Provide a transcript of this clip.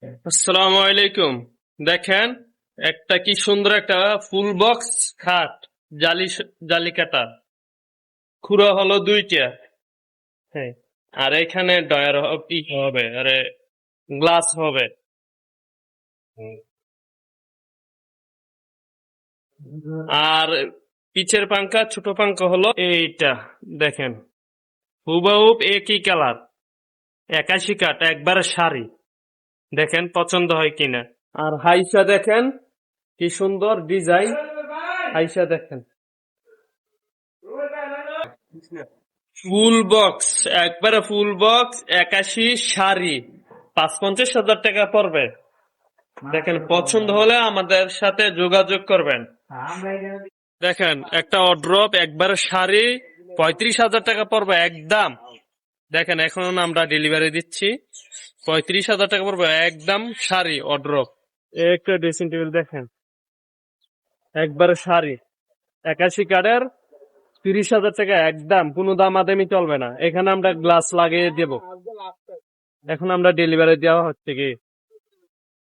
আসসালামু আলাইকুম। দেখেন, একটা কি সুন্দর একটা ফুল বক্স খাট, জালি জালি কাটা, খুঁড়া হলো দুইটা। হ্যাঁ, আর এখানে ডয়ার হবে, আরে গ্লাস হবে। হুম। আর পিছের পাঙ্খা, ছোট পাঙ্খা হলো এইটা। দেখেন, হুবাহুব একই কালার, 81 কাঠ, একবারে সারি। দেখেন পছন্দ হয় কিনা। আর হাইসা দেখেন, কি সুন্দর ডিজাইন। হাইসা দেখেন, ফুল বক্স, একবারে ফুল বক্স, 81 শাড়ি, ৫-৫০ হাজার টাকা পড়বে। দেখেন, পছন্দ হলে আমাদের সাথে যোগাযোগ করবেন। দেখেন, একটা অড্রপ একবারে শাড়ি, ৩৫,০০০ টাকা পড়বে একদম। দেখেন, এখন আমরা ডেলিভারি দিচ্ছি, ৩৫,০০০ টাকা পড়বে একদম শাড়ি অড্রপ। একটা ড্রেসিং টেবিল দেখেন, একবারে শাড়ি, 81 কাঠের, ৩০,০০০ টাকা একদম, কোনো দামাদামি চলবে না। এখানে আমরা গ্লাস লাগিয়ে দেব। এখন আমরা ডেলিভারি দেওয়া হচ্ছে কি